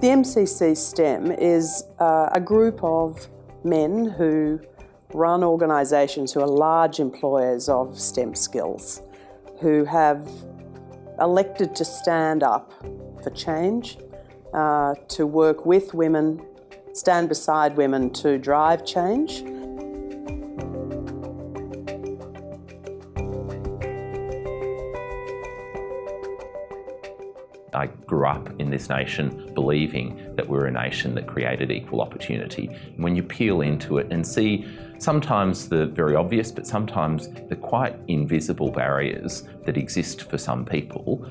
The MCC STEM is a group of men who run organisations who are large employers of STEM skills, who have elected to stand up for change, to work with women, stand beside women to drive change. I grew up in this nation believing that we're a nation that created equal opportunity. When you peel into it and see sometimes the very obvious, but sometimes the quite invisible barriers that exist for some people,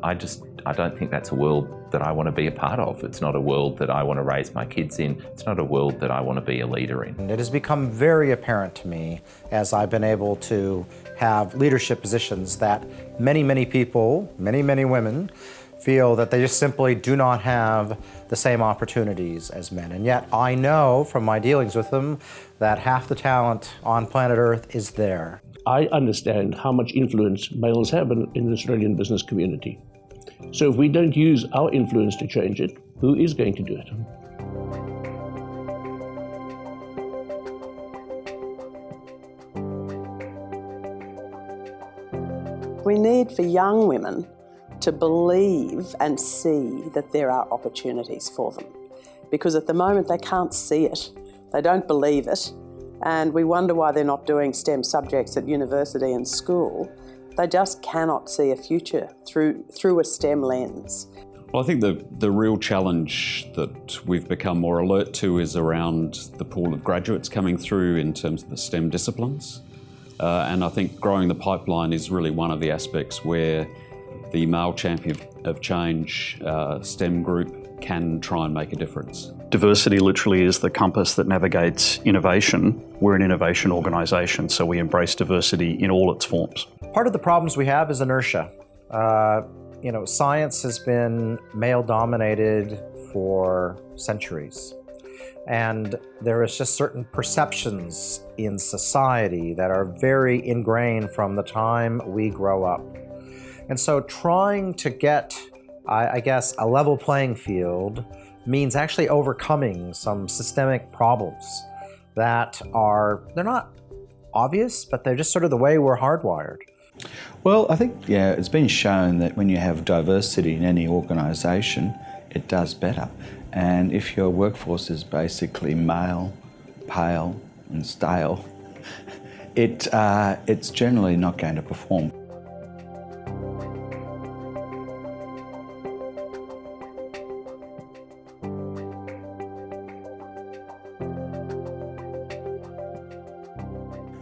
I don't think that's a world that I want to be a part of. It's not a world that I want to raise my kids in. It's not a world that I want to be a leader in. It has become very apparent to me as I've been able to have leadership positions that many people, many women, feel that they just simply do not have the same opportunities as men. And yet I know from my dealings with them that half the talent on planet Earth is there. I understand how much influence males have in the Australian business community. So if we don't use our influence to change it, who is going to do it? We need for young women to believe and see that there are opportunities for them. Because at the moment they can't see it, they don't believe it, and we wonder why they're not doing STEM subjects at university and school. They just cannot see a future through a STEM lens. Well, I think the real challenge that we've become more alert to is around the pool of graduates coming through in terms of the STEM disciplines. And I think growing the pipeline is really one of the aspects where the Male Champion of Change STEM group can try and make a difference. Diversity literally is the compass that navigates innovation. We're an innovation organisation, so we embrace diversity in all its forms. Part of the problems we have is inertia. Science has been male-dominated for centuries. And there is just certain perceptions in society that are very ingrained from the time we grow up. And so trying to get, I guess, a level playing field means actually overcoming some systemic problems that they're not obvious, but they're just sort of the way we're hardwired. Well, I think, it's been shown that when you have diversity in any organisation, it does better. And if your workforce is basically male, pale and stale, it's generally not going to perform.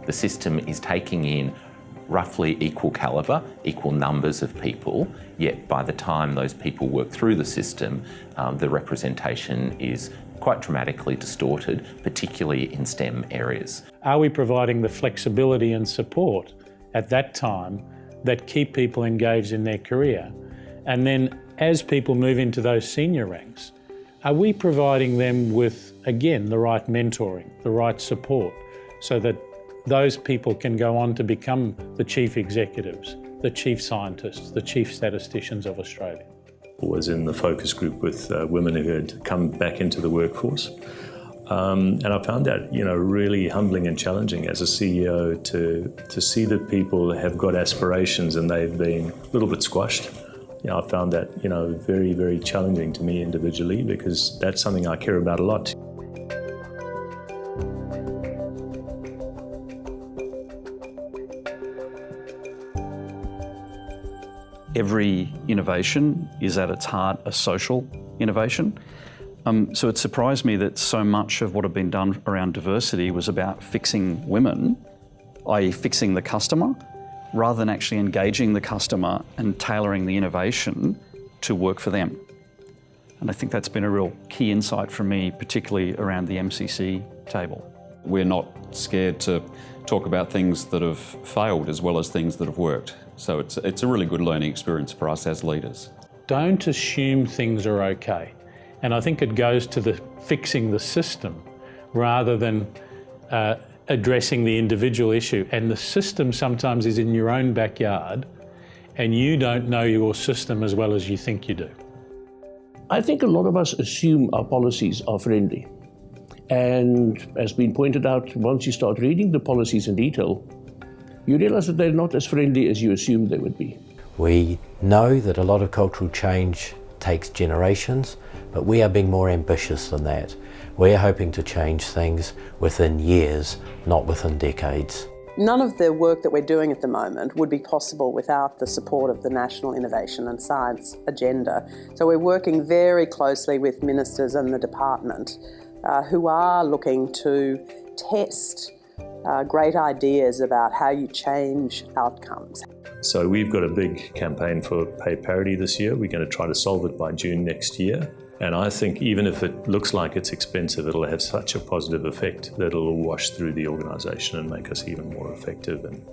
The system is taking in roughly equal calibre, equal numbers of people, yet by the time those people work through the system, the representation is quite dramatically distorted, particularly in STEM areas. Are we providing the flexibility and support at that time that keep people engaged in their career? And then as people move into those senior ranks, are we providing them with, again, the right mentoring, the right support, so that those people can go on to become the chief executives, the chief scientists, the chief statisticians of Australia? Was in the focus group with women who had come back into the workforce. And I found that, really humbling and challenging as a CEO to see that people have got aspirations and they've been a little bit squashed. I found that, very, very challenging to me individually, because that's something I care about a lot. Every innovation is at its heart a social innovation. So it surprised me that so much of what had been done around diversity was about fixing women, i.e. fixing the customer, rather than actually engaging the customer and tailoring the innovation to work for them. And I think that's been a real key insight for me, particularly around the MCC table. We're not scared to talk about things that have failed as well as things that have worked. So it's a really good learning experience for us as leaders. Don't assume things are okay. And I think it goes to the fixing the system rather than addressing the individual issue. And the system sometimes is in your own backyard and you don't know your system as well as you think you do. I think a lot of us assume our policies are friendly. And as been pointed out, once you start reading the policies in detail, you realize that they're not as friendly as you assumed they would be. We know that a lot of cultural change takes generations, but we are being more ambitious than that. We are hoping to change things within years, not within decades. None of the work that we're doing at the moment would be possible without the support of the National Innovation and Science Agenda. So we're working very closely with ministers and the department who are looking to test great ideas about how you change outcomes. So we've got a big campaign for pay parity this year. We're going to try to solve it by June next year. And I think even if it looks like it's expensive, it'll have such a positive effect that it'll wash through the organisation and make us even more effective. And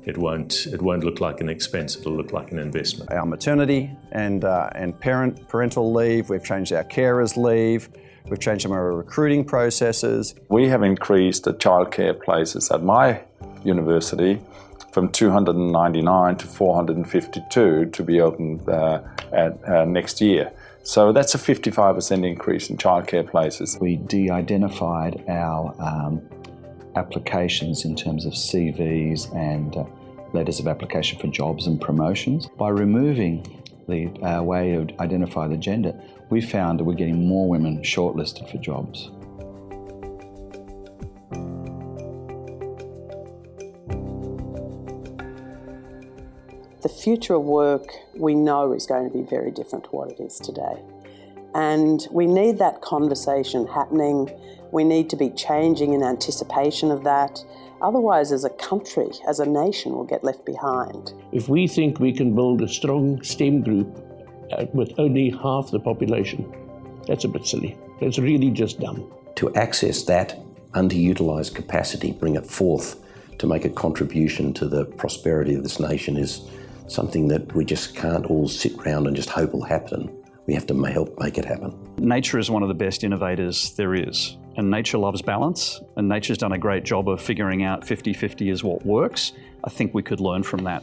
it won't look like an expense, it'll look like an investment. Our maternity and parental leave, we've changed our carers leave, we've changed some of our recruiting processes. We have increased the childcare places at my university from 299 to 452 to be open next year. So that's a 55% increase in childcare places. We de-identified our applications in terms of CVs and letters of application for jobs and promotions. By removing the way to identify the gender, we found that we're getting more women shortlisted for jobs. The future of work we know is going to be very different to what it is today. And we need that conversation happening. We need to be changing in anticipation of that. Otherwise, as a country, as a nation, we'll get left behind. If we think we can build a strong STEM group with only half the population, that's a bit silly. That's really just dumb. To access that underutilised capacity, bring it forth to make a contribution to the prosperity of this nation is something that we just can't all sit around and just hope will happen. We have to help make it happen. Nature is one of the best innovators there is, and nature loves balance, and nature's done a great job of figuring out 50-50 is what works. I think we could learn from that.